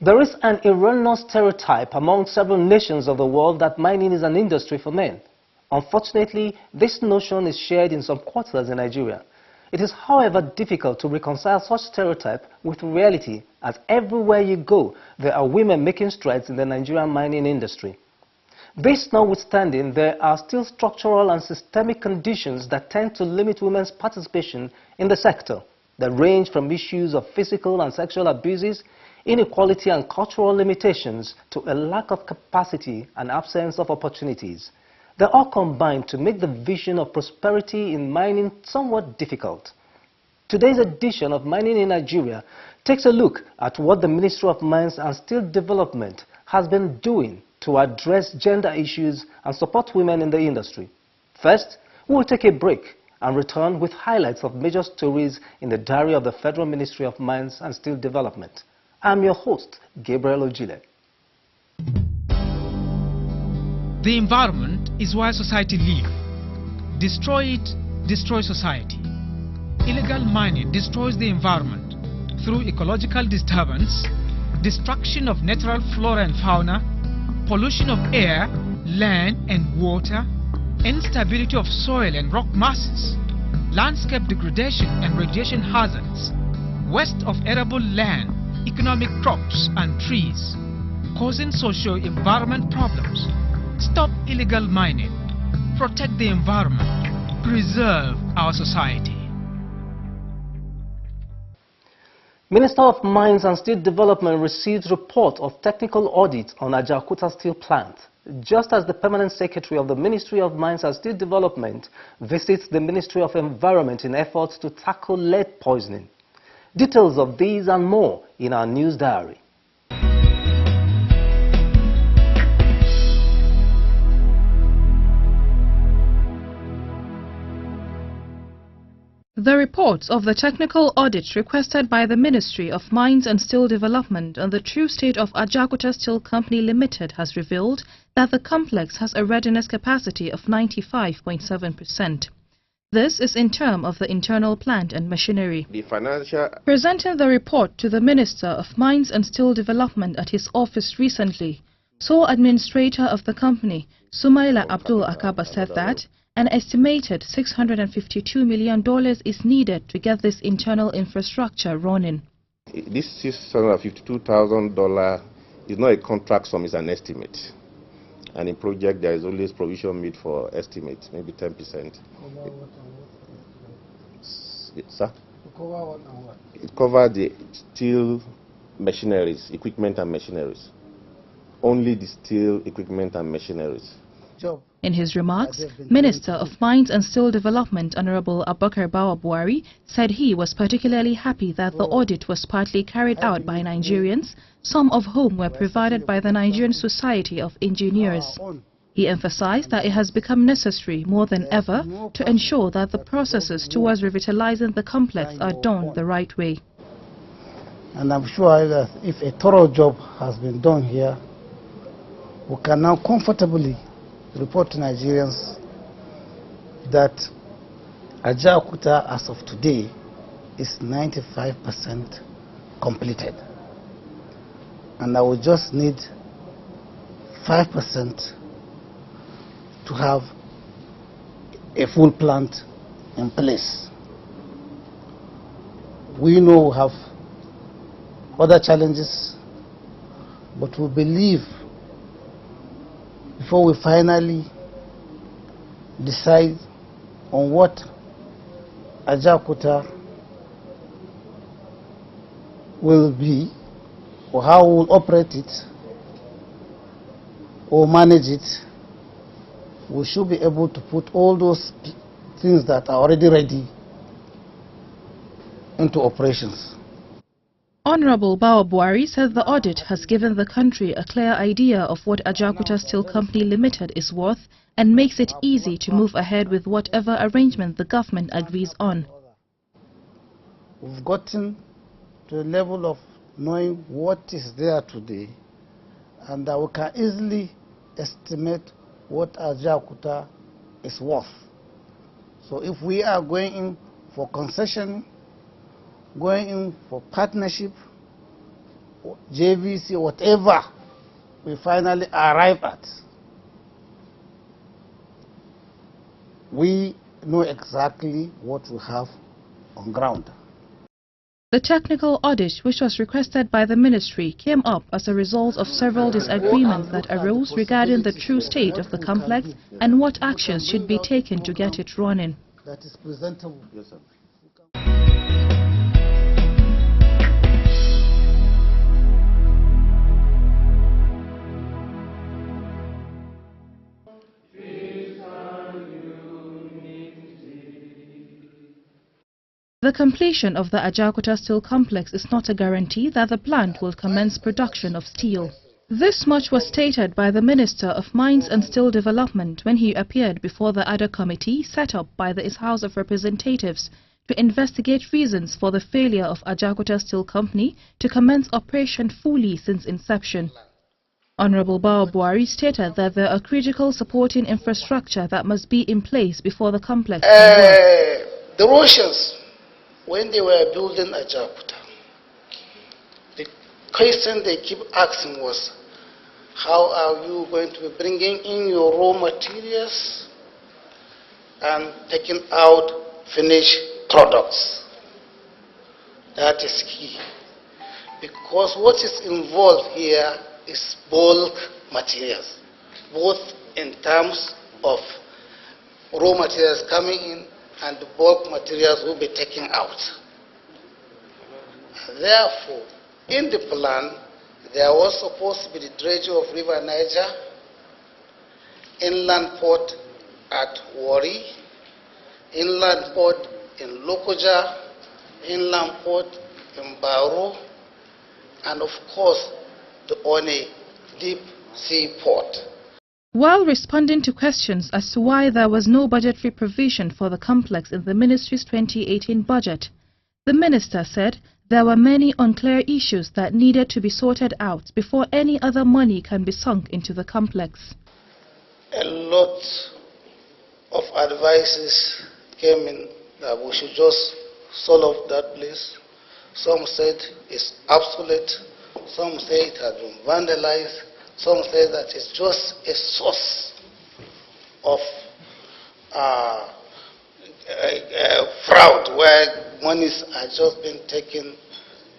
There is an erroneous stereotype among several nations of the world that mining is an industry for men. Unfortunately, this notion is shared in some quarters in Nigeria. It is, however, difficult to reconcile such stereotype with reality, as everywhere you go, there are women making strides in the Nigerian mining industry. This notwithstanding, there are still structural and systemic conditions that tend to limit women's participation in the sector, that range from issues of physical and sexual abuses, inequality and cultural limitations, to a lack of capacity and absence of opportunities. They all combine to make the vision of prosperity in mining somewhat difficult. Today's edition of Mining in Nigeria takes a look at what the Ministry of Mines and Steel Development has been doing to address gender issues and support women in the industry. First, we will take a break and return with highlights of major stories in the diary of the Federal Ministry of Mines and Steel Development. I'm your host, Gabriel Ojile. The environment is why society lives. Destroy it, destroy society. Illegal mining destroys the environment through ecological disturbance, destruction of natural flora and fauna, pollution of air, land and water, instability of soil and rock masses, landscape degradation and radiation hazards, waste of arable land, economic crops and trees, causing socio-environment problems. Stop illegal mining, protect the environment, preserve our society. Minister of Mines and Steel Development received report of technical audit on Ajaokuta steel plant, just as the Permanent Secretary of the Ministry of Mines and Steel Development visits the Ministry of Environment in efforts to tackle lead poisoning. Details of these and more in our news diary. The reports of the technical audit requested by the Ministry of Mines and Steel Development on the true state of Ajaokuta Steel Company Limited has revealed that the complex has a readiness capacity of 95.7%. This is in terms of the internal plant and machinery. Presenting the report to the Minister of Mines and Steel Development at his office recently, sole administrator of the company, Sumaila Abdul Akaba, said that an estimated $652 million is needed to get this internal infrastructure running. This $652,000 is not a contract sum, it's an estimate. And in project there is always provision made for estimates, maybe 10%. Sir? It covers the steel machineries, equipment and machineries. Only the steel equipment and machineries. In his remarks, Minister of Mines and Steel Development Honorable Abubakar Bawa Buhari said he was particularly happy that the audit was partly carried out by Nigerians, some of whom were provided by the Nigerian Society of Engineers. He emphasized that it has become necessary more than ever to ensure that the processes towards revitalizing the complex are done the right way. And I'm sure that if a thorough job has been done here, we can now comfortably report to Nigerians that Ajaokuta as of today is 95% completed, and I will just need 5% to have a full plant in place. We know we have other challenges, but we believe before we finally decide on what Ajaokuta will be, or how we will operate it, or manage it, we should be able to put all those things that are already ready into operations. Honorable Bawa Buhari said the audit has given the country a clear idea of what Ajaokuta Steel Company Limited is worth and makes it easy to move ahead with whatever arrangement the government agrees on. We've gotten to a level of knowing what is there today, and that we can easily estimate what Ajaokuta is worth. So if we are going in for concession, going in for partnership, JVC, whatever we finally arrive at, we know exactly what we have on ground. The technical audit, which was requested by the ministry, came up as a result of several disagreements that arose regarding the true state of the complex and what actions should be taken to get it running. That is presentable. Yes, sir. The completion of the Ajaokuta Steel Complex is not a guarantee that the plant will commence production of steel. This much was stated by the Minister of Mines and Steel Development when he appeared before the other committee set up by the House of Representatives to investigate reasons for the failure of Ajaokuta Steel Company to commence operation fully since inception. Honorable Bao Buhari stated that there are critical supporting infrastructure that must be in place before the complex can work. The Russians, when they were building Ajaokuta, the question they keep asking was, how are you going to be bringing in your raw materials and taking out finished products? That is key. Because what is involved here is bulk materials, both in terms of raw materials coming in and the bulk materials will be taken out. Therefore, in the plan, there was supposed to be the dredging of River Niger, inland port at Warri, inland port in Lokoja, inland port in Baro, and of course, the One deep sea port. While responding to questions as to why there was no budgetary provision for the complex in the ministry's 2018 budget, the minister said there were many unclear issues that needed to be sorted out before any other money can be sunk into the complex. A lot of advices came in that we should just solve that place. Some said it's obsolete, some say it has been vandalized, some say that it's just a source of fraud where monies are just being taken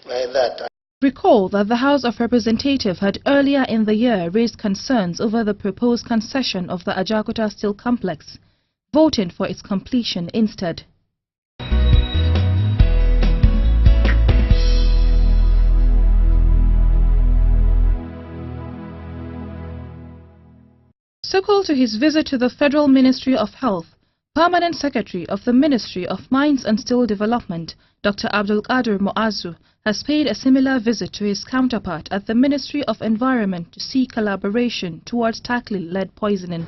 by that. Recall that the House of Representatives had earlier in the year raised concerns over the proposed concession of the Ajaokuta Steel Complex, voting for its completion instead. Circle to his visit to the Federal Ministry of Health, Permanent Secretary of the Ministry of Mines and Steel Development, Dr. Abdulkadir Muazu, has paid a similar visit to his counterpart at the Ministry of Environment to seek collaboration towards tackling lead poisoning.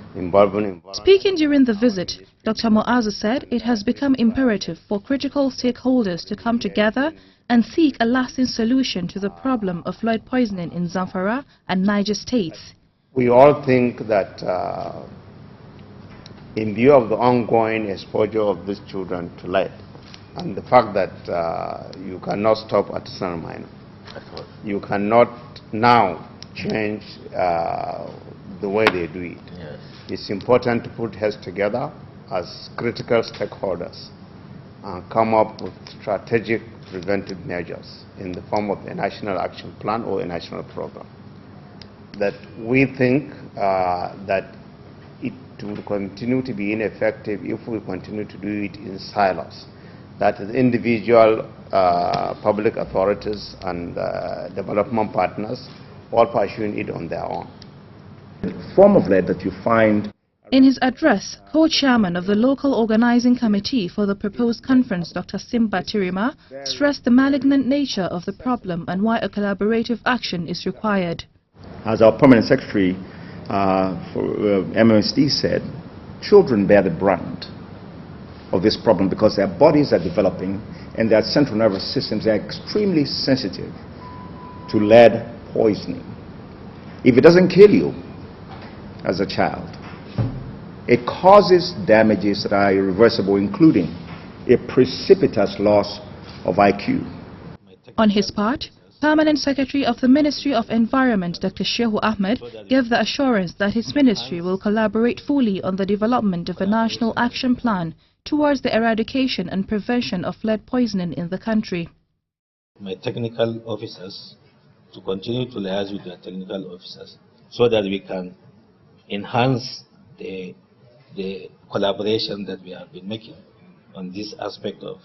Speaking during the visit, Dr. Muazu said it has become imperative for critical stakeholders to come together and seek a lasting solution to the problem of lead poisoning in Zamfara and Niger states. We all think that in view of the ongoing exposure of these children to lead and the fact that you cannot stop artisanal mining, you cannot now change the way they do it. Yes. It's important to put heads together as critical stakeholders and come up with strategic preventive measures in the form of a national action plan or a national program. That we think that it will continue to be ineffective if we continue to do it in silos. That is, individual public authorities and development partners all pursuing it on their own. The form of lead that you find. In his address, co-chairman of the local organizing committee for the proposed conference, Dr. Simba Tirima, stressed the malignant nature of the problem and why a collaborative action is required. As our permanent secretary for MMSD said, children bear the brunt of this problem because their bodies are developing and their central nervous systems are extremely sensitive to lead poisoning. If it doesn't kill you as a child, it causes damages that are irreversible, including a precipitous loss of IQ. On his part, Permanent Secretary of the Ministry of Environment, Dr. Shehu Ahmed, gave the assurance that his ministry will collaborate fully on the development of a national action plan towards the eradication and prevention of lead poisoning in the country. My technical officers to continue to liaise with their technical officers so that we can enhance the collaboration that we have been making on this aspect of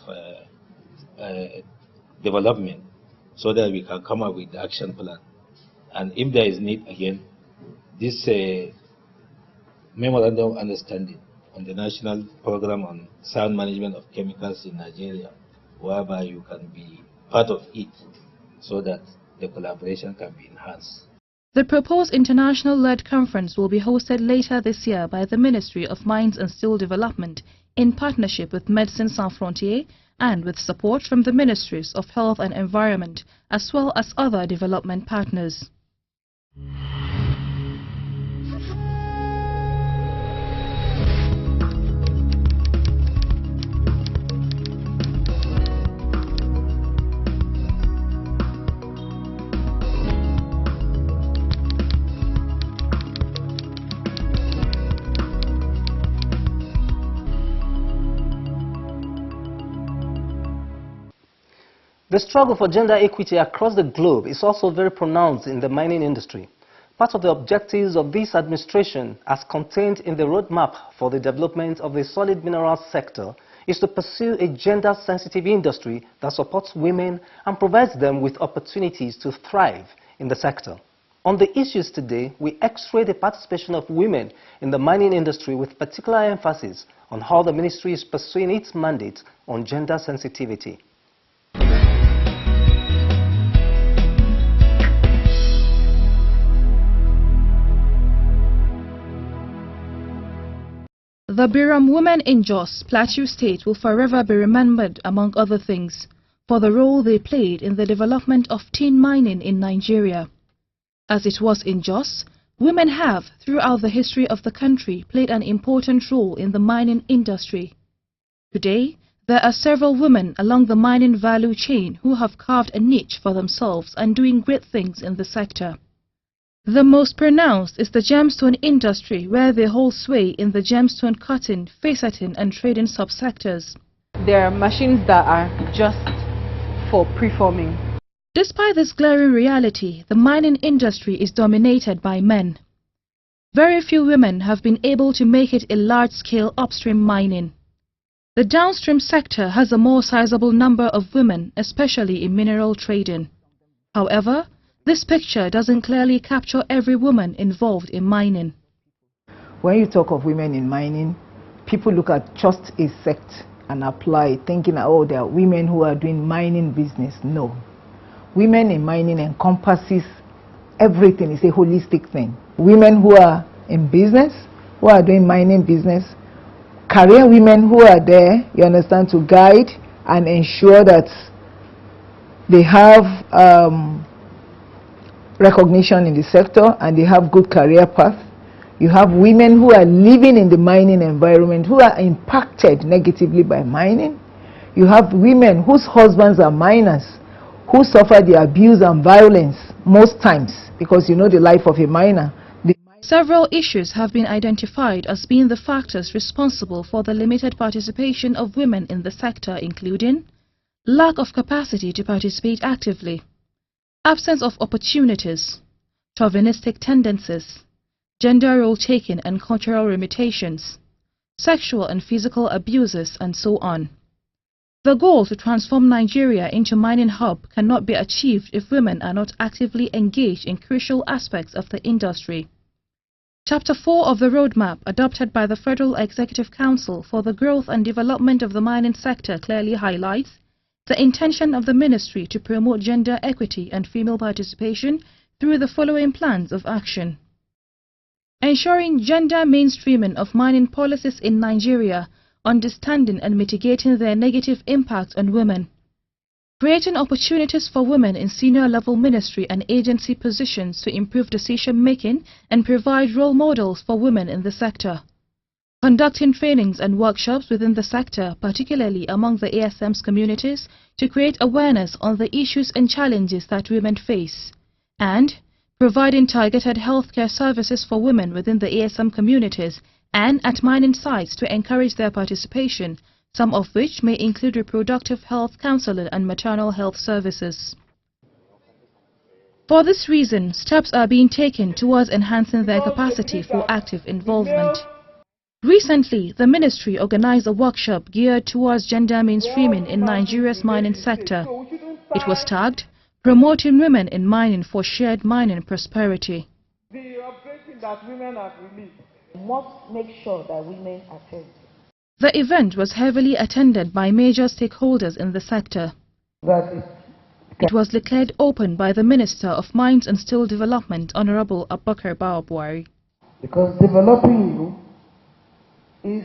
development, so that we can come up with the action plan. And if there is need again, this memorandum of understanding on the national program on sound management of chemicals in Nigeria, whereby you can be part of it so that the collaboration can be enhanced. The proposed International Lead Conference will be hosted later this year by the Ministry of Mines and Steel Development in partnership with Médecins Sans Frontières and with support from the Ministries of Health and Environment as well as other development partners. The struggle for gender equity across the globe is also very pronounced in the mining industry. Part of the objectives of this administration, as contained in the roadmap for the development of the solid minerals sector, is to pursue a gender-sensitive industry that supports women and provides them with opportunities to thrive in the sector. On the issues today, we x-ray the participation of women in the mining industry with particular emphasis on how the ministry is pursuing its mandate on gender sensitivity. The Biram women in Jos, Plateau State will forever be remembered, among other things, for the role they played in the development of tin mining in Nigeria. As it was in Jos, women have, throughout the history of the country, played an important role in the mining industry. Today, there are several women along the mining value chain who have carved a niche for themselves and doing great things in the sector. The most pronounced is the gemstone industry, where they hold sway in the gemstone cutting, faceting and trading subsectors. There are machines that are just for preforming. Despite this glaring reality, the mining industry is dominated by men. Very few women have been able to make it in large-scale upstream mining. The downstream sector has a more sizable number of women, especially in mineral trading. However, this picture doesn't clearly capture every woman involved in mining. When you talk of women in mining, people look at just a sect and apply, thinking, oh, there are women who are doing mining business. No. Women in mining encompasses everything. It's a holistic thing. Women who are in business, who are doing mining business, career women who are there, you understand, to guide and ensure that they have recognition in the sector and they have good career path. You have women who are living in the mining environment who are impacted negatively by mining. You have women whose husbands are miners who suffer the abuse and violence most times, because you know the life of a miner. Several issues have been identified as being the factors responsible for the limited participation of women in the sector, including lack of capacity to participate actively, absence of opportunities, chauvinistic tendencies, gender role-taking and cultural limitations, sexual and physical abuses, and so on. The goal to transform Nigeria into a mining hub cannot be achieved if women are not actively engaged in crucial aspects of the industry. Chapter 4 of the roadmap, adopted by the Federal Executive Council for the Growth and Development of the Mining Sector, clearly highlights the intention of the ministry to promote gender equity and female participation through the following plans of action. Ensuring gender mainstreaming of mining policies in Nigeria, understanding and mitigating their negative impact on women. Creating opportunities for women in senior level ministry and agency positions to improve decision making and provide role models for women in the sector. Conducting trainings and workshops within the sector, particularly among the ASM's communities, to create awareness on the issues and challenges that women face, and providing targeted healthcare services for women within the ASM communities and at mining sites to encourage their participation, some of which may include reproductive health counseling and maternal health services. For this reason, steps are being taken towards enhancing their capacity for active involvement. Recently, the ministry organized a workshop geared towards gender mainstreaming in Nigeria's mining sector. It was tagged, "Promoting Women in Mining for Shared Mining Prosperity." The objective that women have released must make sure that women attend. The event was heavily attended by major stakeholders in the sector. It was declared open by the Minister of Mines and Steel Development, Honorable Abubakar Bawabwari. Because developing you is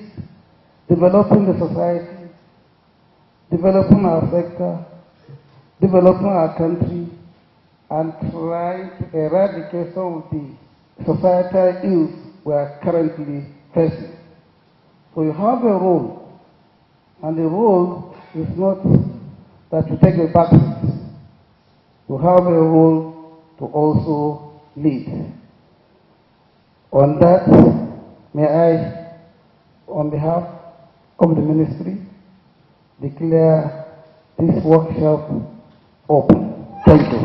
developing the society, developing our sector, developing our country, and trying to eradicate some of the societal ills we are currently facing. So you have a role, and the role is not that you take a back seat. You have a role to also lead. On that, may I, on behalf of the ministry, declare this workshop open. Thank you.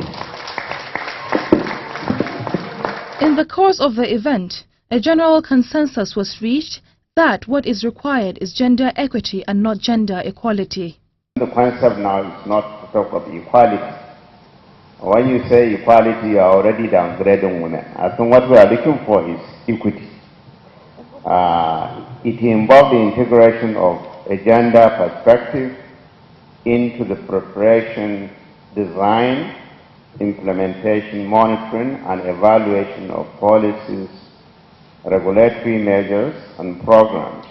In the course of the event, a general consensus was reached that what is required is gender equity and not gender equality. The concept now is not to talk of equality. When you say equality, you are already downgrading women. I think what we are looking for is equity. It involves the integration of a gender perspective into the preparation, design, implementation, monitoring, and evaluation of policies, regulatory measures, and programs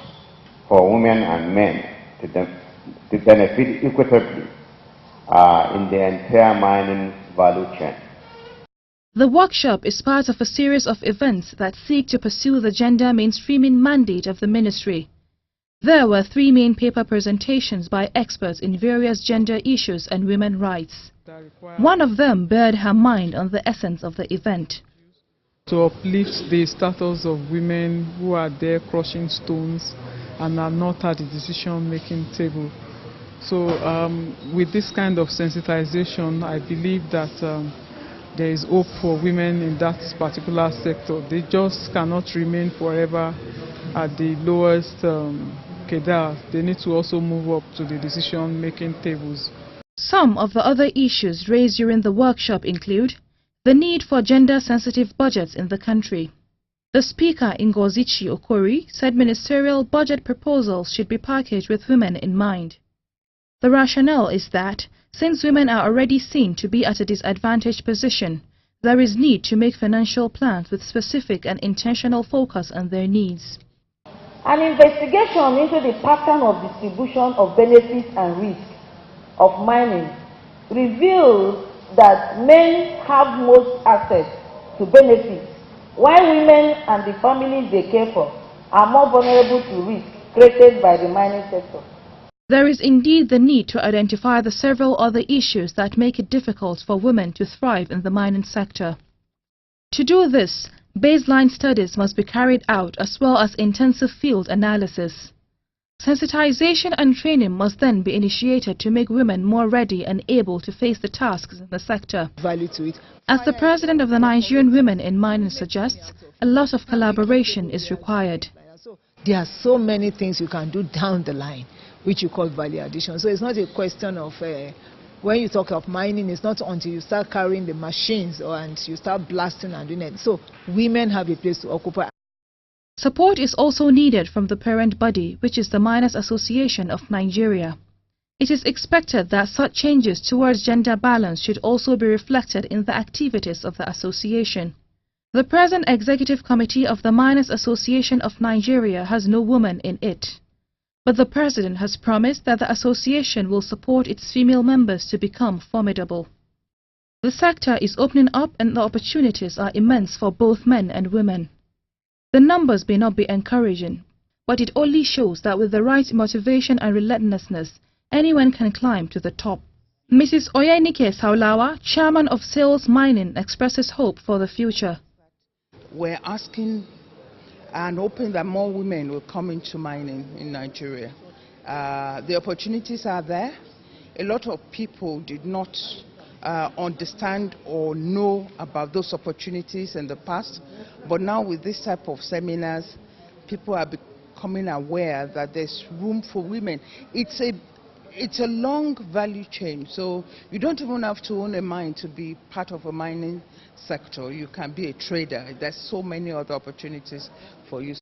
for women and men to benefit equitably in the entire mining value chain. The workshop is part of a series of events that seek to pursue the gender mainstreaming mandate of the ministry. There were 3 main paper presentations by experts in various gender issues and women rights. One of them bared her mind on the essence of the event. To uplift the status of women who are there crushing stones and are not at the decision-making table. So with this kind of sensitization, I believe that there is hope for women in that particular sector. They just cannot remain forever at the lowest cadre. They need to also move up to the decision-making tables. Some of the other issues raised during the workshop include the need for gender-sensitive budgets in the country. The Speaker, Ngozichi Okori, said ministerial budget proposals should be packaged with women in mind. The rationale is that, since women are already seen to be at a disadvantaged position, there is need to make financial plans with specific and intentional focus on their needs. An investigation into the pattern of distribution of benefits and risks of mining reveals that men have most access to benefits, while women and the families they care for are more vulnerable to risk created by the mining sector. There is indeed the need to identify the several other issues that make it difficult for women to thrive in the mining sector. To do this, baseline studies must be carried out as well as intensive field analysis. Sensitization and training must then be initiated to make women more ready and able to face the tasks in the sector. As the president of the Nigerian Women in Mining suggests, a lot of collaboration is required. There are so many things you can do down the line, which you call value addition. So it's not a question of, when you talk of mining, it's not until you start carrying the machines and you start blasting and doing it. So women have a place to occupy. Support is also needed from the parent body, which is the Miners Association of Nigeria. It is expected that such changes towards gender balance should also be reflected in the activities of the association. The present executive committee of the Miners Association of Nigeria has no woman in it. But the president has promised that the association will support its female members to become formidable. The sector is opening up and the opportunities are immense for both men and women. The numbers may not be encouraging, but it only shows that with the right motivation and relentlessness, anyone can climb to the top. Mrs. Oyenike Saulawa, chairman of Sales Mining, expresses hope for the future. We're asking and hoping that more women will come into mining in Nigeria. The opportunities are there. A lot of people did not understand or know about those opportunities in the past, but now with this type of seminars, people are becoming aware that there's room for women. It's a long value chain, so you don't even have to own a mine to be part of a mining sector. You can be a trader. There's so many other opportunities for you.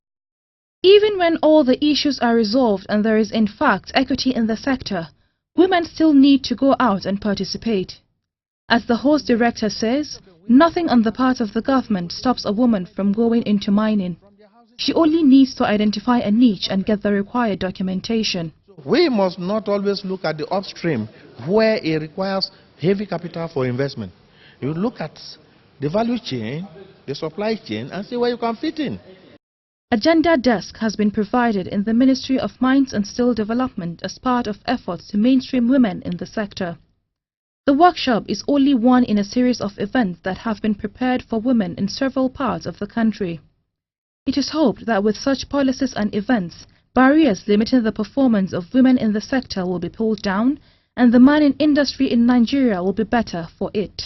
Even when all the issues are resolved and there is in fact equity in the sector, women still need to go out and participate. As the host director says, nothing on the part of the government stops a woman from going into mining. She only needs to identify a niche and get the required documentation. We must not always look at the upstream where it requires heavy capital for investment. You look at the value chain, the supply chain, and see where you can fit in. A gender desk has been provided in the Ministry of Mines and Steel Development as part of efforts to mainstream women in the sector. The workshop is only one in a series of events that have been prepared for women in several parts of the country. It is hoped that with such policies and events, barriers limiting the performance of women in the sector will be pulled down, and the mining industry in Nigeria will be better for it.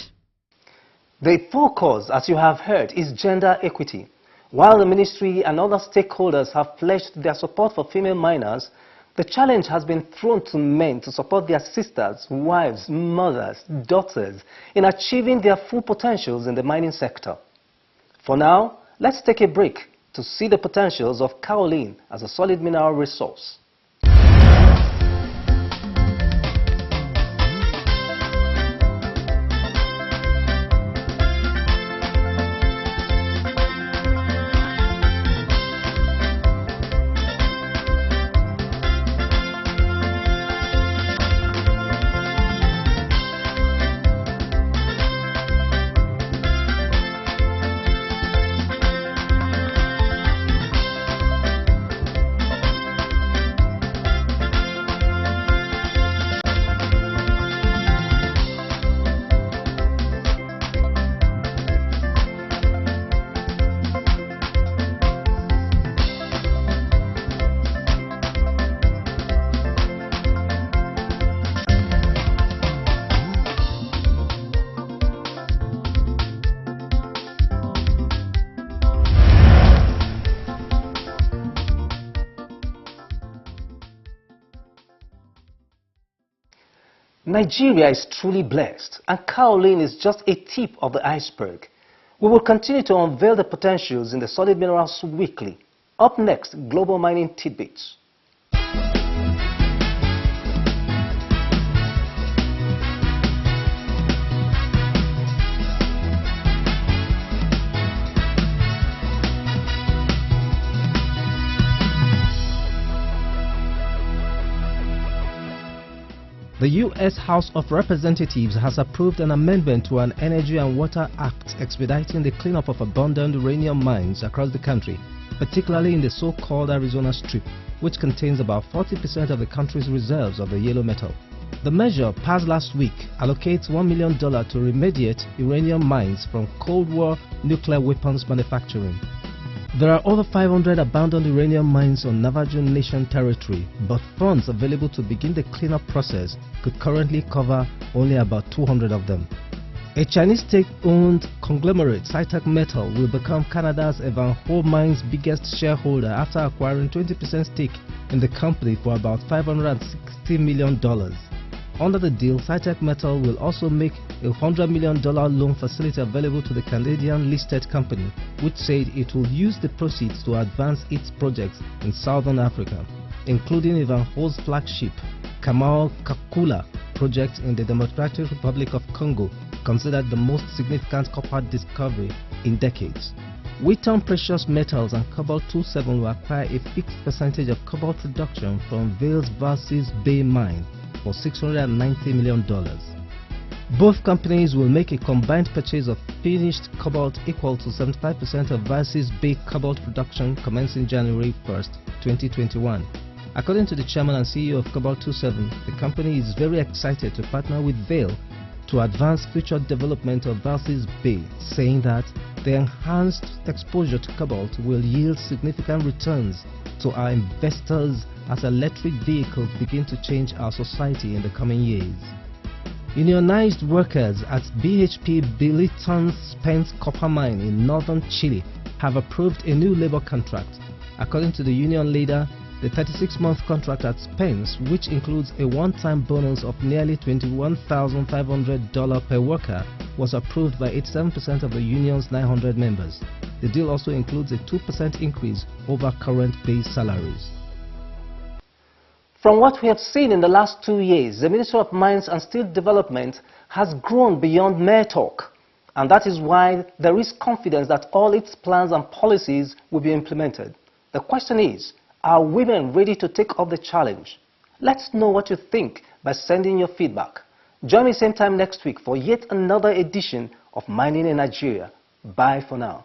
The focus, as you have heard, is gender equity. While the ministry and other stakeholders have pledged their support for female miners, the challenge has been thrown to men to support their sisters, wives, mothers, daughters in achieving their full potentials in the mining sector. For now, let's take a break to see the potentials of kaolin as a solid mineral resource. Nigeria is truly blessed, and kaolin is just a tip of the iceberg. We will continue to unveil the potentials in the solid minerals weekly. Up next, Global Mining Tidbits. The U.S. House of Representatives has approved an amendment to an Energy and Water Act expediting the cleanup of abundant uranium mines across the country, particularly in the so-called Arizona Strip, which contains about 40% of the country's reserves of the yellow metal. The measure, passed last week, allocates $1 million to remediate uranium mines from Cold War nuclear weapons manufacturing. There are over 500 abandoned uranium mines on Navajo Nation territory, but funds available to begin the cleanup process could currently cover only about 200 of them. A Chinese state-owned conglomerate, Cytec Metal, will become Canada's Ivanhoe Mine's biggest shareholder after acquiring 20% stake in the company for about $560 million. Under the deal, Cytec Metal will also make a $100 million loan facility available to the Canadian-listed company, which said it will use the proceeds to advance its projects in Southern Africa, including Ivanhoe's flagship Kamao Kakula project in the Democratic Republic of Congo, considered the most significant copper discovery in decades. Wheaton Precious Metals and Cobalt-27 will acquire a fixed percentage of cobalt production from Vale's Varses Bay mine for $690 million. Both companies will make a combined purchase of finished cobalt equal to 75% of Varses Bay cobalt production commencing January 1st, 2021. According to the chairman and CEO of Cobalt 27, the company is very excited to partner with Vale to advance future development of Valsys Bay, saying that the enhanced exposure to cobalt will yield significant returns to our investors as electric vehicles begin to change our society in the coming years. Unionized workers at BHP Billiton's Spence copper mine in northern Chile have approved a new labor contract. According to the union leader, the 36-month contract at Spence, which includes a one-time bonus of nearly $21,500 per worker, was approved by 87% of the union's 900 members. The deal also includes a 2% increase over current base salaries. From what we have seen in the last 2 years, the Ministry of Mines and Steel Development has grown beyond mere talk. And that is why there is confidence that all its plans and policies will be implemented. The question is, are women ready to take up the challenge? Let's know what you think by sending your feedback. Join me same time next week for yet another edition of Mining in Nigeria. Bye for now.